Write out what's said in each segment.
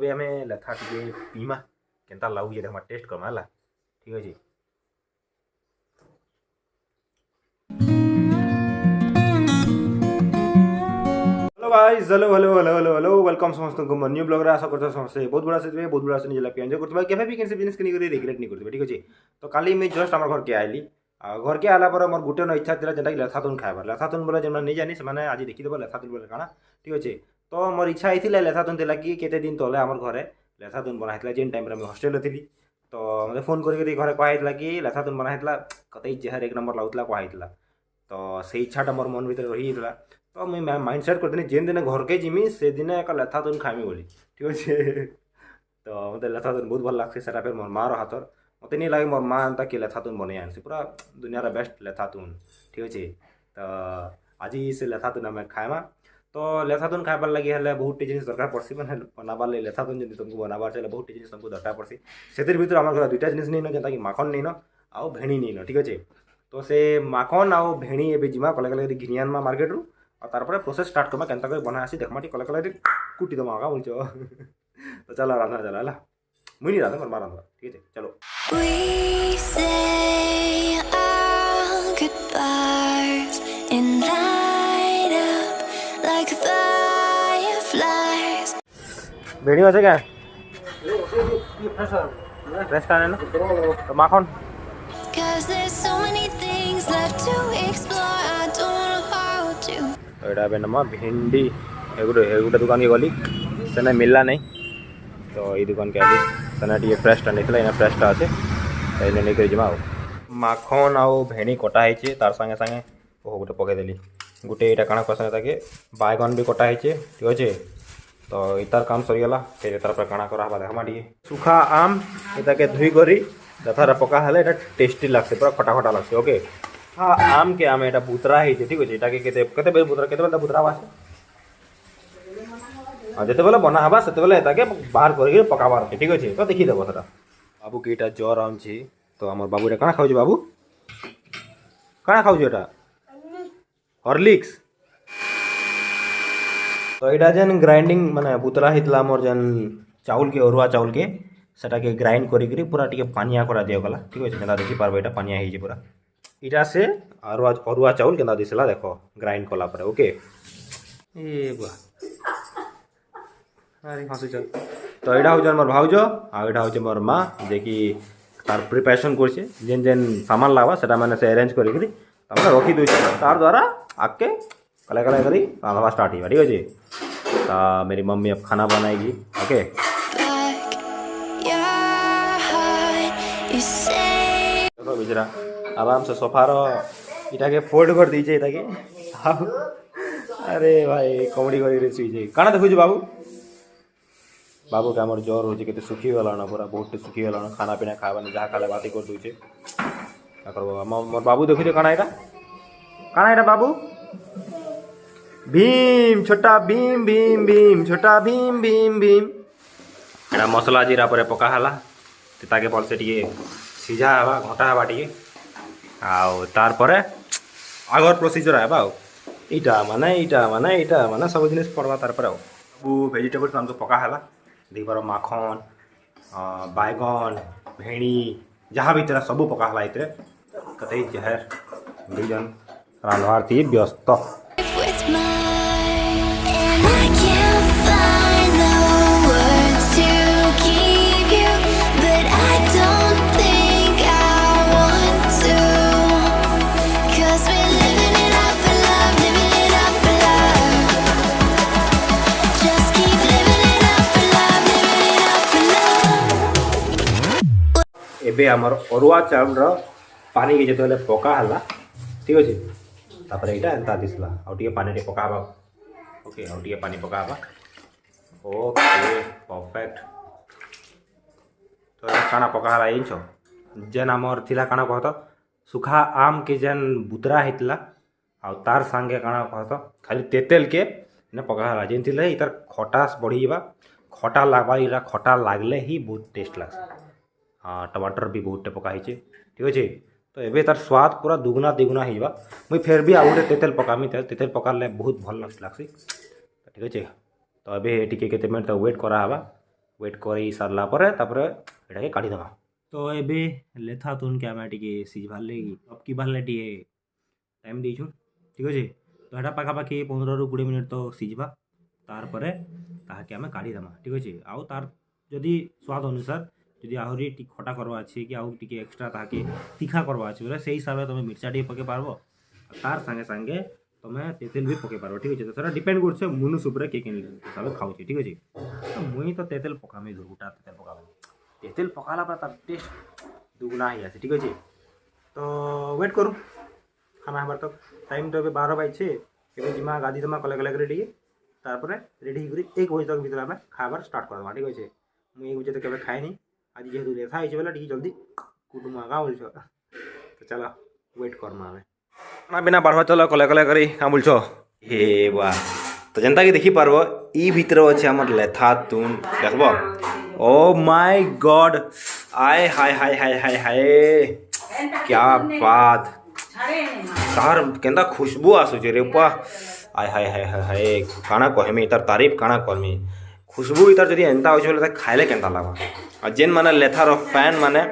ए आम लेथा टे पीमा केनता लगुचे देखा टेस्ट करमा है ठीक अच्छे। Hello guys, hello hello hello hello hello welcome समस्त को न्यू ब्लॉग आशा करते समस्ते बहुत बड़ा से बहुत बड़ा से निजे एंजॉय करते केवे भी कैसे बिजनेस नहीं करी रिग्रेट नहीं करते ठीक अच्छे। तो काली मुझे जस्ट आम घर के आइली घर के आला पर मोर गुटे न इच्छा था जेनटा कि लेथाथुन खाइबार लेथाथुन बोले जो नहीं जानी से आज देखीदेव लेथाथुन बोले काଣା ठीक अच्छे। तो मोर इच्छा होता लेथाथुन थी कि केते दिन तले आम घर लेथाथुन बनाई जेन टाइम हस्टेल थी। तो मतलब फोन करके घरे कहला कि लेथाथुन बनाई कतई जहर एक नंबर लगुला कहला। तो से इच्छाटा मोर मन भर रही था। तो मुझे माइंड सेट करते जेन दिन घर के जिमी से दिन एक लेथाथुन खाइमी बोली ठीक अच्छे। तो मतलब लेथाथुन बहुत भल लगसे सेटा फिर मोर मार हाथर मत नहीं लगे मोर माँ एंता कि लेथाथुन बनई आनसी पूरा दुनिया बेस्ट लेथाथुन ठीक अच्छे। तो आज से लेथाथुन आम खाइमा। तो लेथाथुन खाइबार लगे हेल्ले बहुत जिन दरकार पड़सी मैंने बनाबार लगे लेथाथुन जब तुमको बनाबार चाहिए बहुत जिन तुमको दरकार पड़सी से भर आम घर दुईटा जिन नहीं न जेनता कि माखन नहीं न आउ भेणी नहीं न ठीक अच्छे। तो से माखन आउ भेणी ए जिमा कले कले घिनी आनमा मार्केट रू और तारपर प्रोसेस स्टार्ट करमा केनता कर बना आसी देखमा कले कले कुटी दमा का बोलछो। तो चलो रांधा चला है मुई नहीं रांधा मोर रांधा ठीक है चलो। We say our goodbyes and light up like fireflies. भेड़ी वैसे क्या फ्रेश खाने ना तो माखन 'Cause there's so many things left to explore. I don't wanna hold you. तो एटा बे नमा भिंडी एगुटे दुकान के गली सेना मिलला नहीं। तो ये दुकान के आगे सेना टी फ्रेशटा नहीं इना फ्रेशटा अच्छे तो इन्हें लेकर जमा माखन आउ भेणी कटा है तार संगे संगे वो गोटे पकईदेली गोटे यहाँ काଣା कर संगे बैगन भी कटा है ठीक अच्छे। तो इतार काम सरीगला फिर तार काଣା करा देखमा टे सुखा आम ये धुई करी जथार पका हेले टेस्टी लगसे पूरा खटा खटा लगसे ओके। हाँ आम के आम यहाँ बुतरा है ठीक अच्छे यहाँ के बेल बुतरा के बुतरा आसे जिते बेले बना हवा से बाहर कर पकाबार अच्छे ठीक अच्छे। तो देखीदेव से बाबू के यहाँ ज्वर आँची तो आम बाबू क्या खाऊ बाबू क्या खाऊ हॉर्लिक्स। तो यहाँ जेन ग्राइंडिंग माने बुतरा होता मोर जेन चाउल के अरुआ चाउल के सेटा के ग्राइंड करी पूरा टी पानिया करा दिगला ठीक अच्छे। जेना देखी पार्ब यहाँ पानिया हो पूरा इटा से अरुआ चाउल के दिसला देख ग्राइंड कला ओके ए बुआ अरे हसी चल। तो यहाँ हूँ मोर भाउज आटा हूँ मोर माँ जे कि तार प्रिपेरेसन कर जेन जेन सामान लगवा से मैंने से अरेंज करी रखी दूँ तार द्वारा आके कले कले करी रांधवा स्टार्ट हुआ ठीक अच्छे। तो मेरी मम्मी अब खाना बनाएगी ओके। देखो बिजरा आराम से सोफार इटा के फोल्ड कर दीजिए ताकि अरे भाई कॉमेडी कर शुई काना देखु बाबू बाबू के आमर ज्वर हो सुखी गला पूरा बहुत सुखी गला खाना पीना खावा जहाँ खाले बात कर दूचे मोर बाबू देखु काना यहाँ बाबू भीम छोटा भीम भीम भीम छोटा भीम भीम भीम यहाँ मसला जीरा पर पका हला ताके भल से टे सीझा हवा घटा हवा टे आर पर आगर प्रोसीजर है इटा माने सब जिन पड़वा तार पर सब भेजिटेबल्स आमको पका हला देखिए माखन बैगन भेणी जहाँ भी तेरा सब पका हला इतरे कतई जहर दुईजन रांधवार थी व्यस्त। With mine, and I can't find the words to keep you, but I don't think I want to. 'Cause we're living it up for love, living it up for love. Just keep living it up for love, living it up for love. एबे आमर अरुआ चाउल पानी के जो पका हला ठीक अच्छे। तापर यहाँ एंता दिसला आउटे पानी टे पका ओके आउटे पानी पका ओके परफेक्ट। तो काना पका हला इंचो जेन आमर थिला काना कहत सुखा आम के जेन बुतरा होता आ तार संगे काना कहत खाली तेतेल के ने पका हला जेन थिले इतार खटास बढ़ी जावा खटा लगवा इला खटा लागले ही बहुत टेस्ट लगे। हाँ टमाटर भी बहुत पका ठीक अच्छे। तो ये तार स्वाद पूरा दुगुना दिगुना होगा मुई फिर भी आउ गोटे तेतेल पकामी तेतेल पकाले बहुत भल लगसी ठीक अच्छे। तो अभी टी के मिनट वेट करा ୱେଟ୍ କରି ସାରିଲା ପରେ ତାପରେ ଏଟାକେ କାଢ଼ିଦେବା। ତ ଏବେ ଲେଥା ତୁନ୍କେ ଆମେ ଟିକେ ସିଝବାର୍ ଲାଗି ଅବକିବାର୍ ଲାଗି ଟିକେ ଟାଇମ୍ ଦେଇଛୁ, ଠିକ୍ ଅଛି। ତ ଏଟା ପାଖାପାଖି 15 ରୁ 20 ମିନିଟ୍ ତ ସିଝବା, ତାରପରେ ତାହାକେ ଆମେ କାଢ଼ିଦେମା, ଠିକ୍ ଅଛି। ଆଉ ତାର ଯଦି ସ୍ୱାଦ ଅନୁସାର ଯଦି ଆହୁରି ଟିକେ ଖଟା କରବା ଅଛି କି ଆଉ ଟିକେ ଏକ୍ସଟ୍ରା ତାହାକେ ତିଖା କରବା ଅଛି ବୋଲେ ସେଇ ହିସାବରେ ତୁମେ ମିର୍ଚା ଟିକେ ପକେଇ ପାରବ, ତାର ସାଙ୍ଗେ ସାଙ୍ଗେ ତୁମେ ତେତେଲ୍ ବି ପକେଇ ପାରବ, ଠିକ୍ ଅଛି। ତ ସେଟା ଡିପେଣ୍ଡ କରୁଛେ ମୁନୁଷ ଉପରେ କିଏ କେନ୍ ହିସାବରେ ଖାଉଛେ, ଠିକ୍ ଅଛି। ତ ମୁଇଁ ତ ତେତେଲ୍ ପକାମି, ଦୁଗୁଟା ତେତେଲ୍ ପକାମି। ତେତେଲ୍ ପକାଲା ପରେ ତାର ଟେଷ୍ଟ ଦୁଗୁନା ହେଇଯାସି, ଠିକ୍ ଅଛି। ତ ୱେଟ୍ କରୁ ଖାନା ହେବାର୍ ତକ୍। ଟାଇମ୍ ତ ଏବେ 12 ବାଜିଛେ, ଏବେ ଯିମା ଗାଧି ଦେମା କଲେ କଲେ କରି ଟିକେ, ତାରପରେ ରେଡ଼ି ହେଇକରି 1 ବଜେ ତକ୍ ଭିତରେ ଆମେ ଖାଇବାର୍ ଷ୍ଟାର୍ଟ କରିଦେମା, ଠିକ୍ ଅଛି। ମୁଇଁ 1 ବଜେ ତ କେବେ ଖାଏନି, ଆଜି ଯେହେତୁ ଲେଥା ହେଇଛେ ବେଲେ ଟିକେ ଜଲ୍ଦି କୁଟୁମା କାଁ ବୋଲୁଛ। ତ ଚାଲ ୱେଟ୍ କର୍ମା ଆମେ। ଖାନା ପିନା ବାଢ଼ବା ଚଲ କଲେ କଲେ କରି କାଁ ବୋଲୁଛ। हे वाह, तो जनता कि देखी पार्ब ई भितर अच्छे आम लेथा तुन देखब। ओ माय गॉड, आय हाय हाय हाय हाय हाय, क्या बात, तार केंदा खुशबू आसुचे रे पा। आय हाय हाय हाय हाय, काଣା कहमी तार तारीफ काଣା करमी। खुशबू इतार जदि एंता होचे बोले खाइले केंता लागबा। आ जेन माने लेथार फैन माने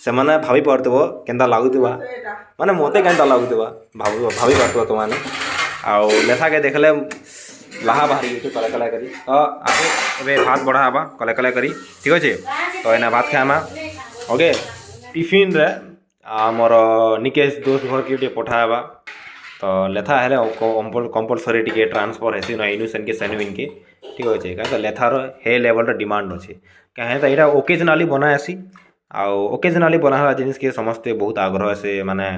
से माने भाभी पारतबो केंता लाଗୁतबा, माने मते केंता लाଗୁतबा भाभी पारतबो तो माने। आउ लेथा के देखले लाहा बाहरी होचे कले कले करी। तो आगे एबे भात बढा हबा कले कले करी, ठीक अच्छे। तो एना भात खाएमा ओके। टिफिन रे आमर निकेश दोस्त घर के पठाबा। तो लेथा हेले कंपलसरी टिके ट्रांसफर हेसी ना इनु सेन के सेनु इनके, ठीक अच्छे। कहीं लेथार हे लेवल डिमांड अच्छे, कहीं तो यहाँ ओकेजनाली बनाएसी। आउ ओकेजनाली बनावा जिनिस के समस्ते बहुत आग्रह से माने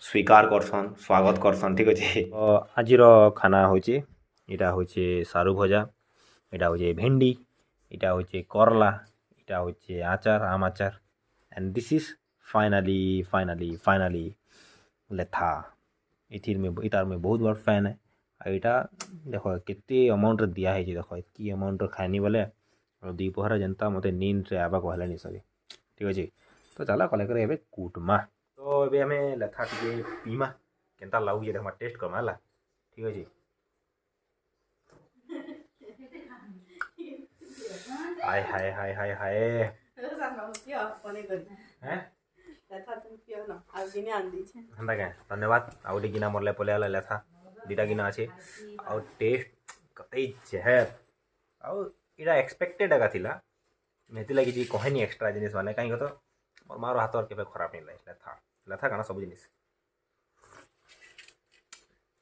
स्वीकार करसन, स्वागत करसन, ठीक अच्छे। आजिर खाना होचे, इटा होचे सारू भजा, इटा होचे भेंडी, इटा होचे करला, इटा होचे आचार आम आचार, and this is finally finally finally लेथा। इतार में बहुत बड़ फैन है। इटा देख केते अमाउंट दिया है, देख इतनी अमाउंट खानी बोले द्विपहर जनता मत नींद से आवा कहला नहीं सके, ठीक अच्छे। तो चला कले करे एबे कुटमा। तो एबे हमें लेथा टिके पीमा केंता लाଗୁଛି देखमा टेस्ट करमा हला, ठीक अच्छे। हाय हाय हाय हाय हाय, हैं हेन्ता क्या धन्यवाद। आउ टी गिना मोरले पले आला लेथा दुटा गिना अच्छे। आउ टेस्ट कतई जहर, आउ इटा एक्सपेक्टेड एका थिला, मेथि लगी जी कहनी एक्स्ट्रा जिनिस माने कहीं तो मोर मार हाथ और केबे खराब नहीं लगे। लेथा लेथा काना सब जिनिस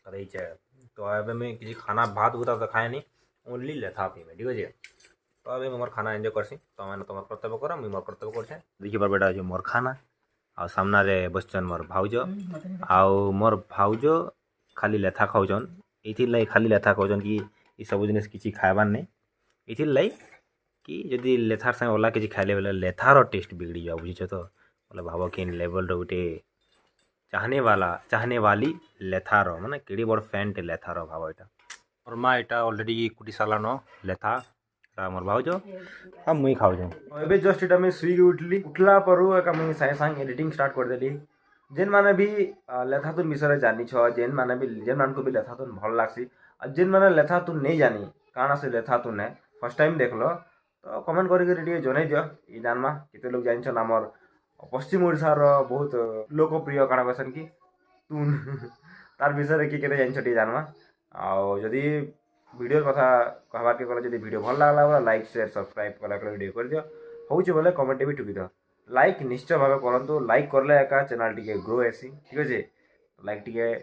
कतई जहर। तो एबे मैं किसी खाना भात उता तो खाए नहीं, ओनली लेथा पी में, ठीक अच्छे। तो अभी मोर खाना एंजॉय करसी, तो मैंने तुम्हार कर्तव्य कर, मुझे मोर कर्तव्य कर। देखिए बार बेटा जो मोर खाना आ सामना रे बसचन मोर भाउज, आउ मोर भाउज खाली लेथा खाऊचन। इथिर लाई खाली लेथा खाऊचन कि ई सब जिनिस किसी खाएबार नहीं। इथिर लाई कि जदि लेथार संगे ओला किसी खाइले बेले लेथार टेस्ट बिगड़ी जाओ, बुझीछ। तो बोले भाव कि लेवल गोटे चाहने वाली लेथार माने केड़ी बड़ फैन टे लेथार भाव। यहाँ मोर माँ यहाँ अलरेडी कुटी सारान लेथा मोर भाउज हाँ मुई खाऊँ। एबे जस्ट इटा मैं सुई उठली, उठला पर एका मुई सागे सागे एडिटिंग स्टार्ट कर देली। जेन माने भी लेथातुन विषय जानी छ, जेन माने भी जेन मान को भी लेथातुन भल लागसी, जेन माने लेथातुन नहीं जानी काना से लेथातुन है फर्स्ट टाइम देख लो तो कमेंट करी जनै दियो। ई जानमा केते लोग जानिछन हमर पश्चिम ओडिशार बहुत लोकप्रिय काना कहसन कि तुन तार विषय कि केते जानिछ टी जानमा। आउ जदि वीडियो कथा कहबार के गले जदि वीडियो भल लागला बोला लाइक शेयर सब्सक्राइब कला वीडियो कर दियो। होउछ बोले कमेंट भी ठुकी दियो। लाइक निश्चय भाव करंतु, लाइक करले एका चैनल टिके ग्रो हेसी, ठीक अच्छे। लाइक टिके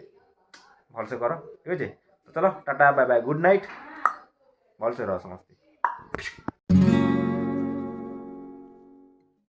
भल से कर, ठीक अच्छे। तो चलो tata bye bye good night, भल से रह समस्ते।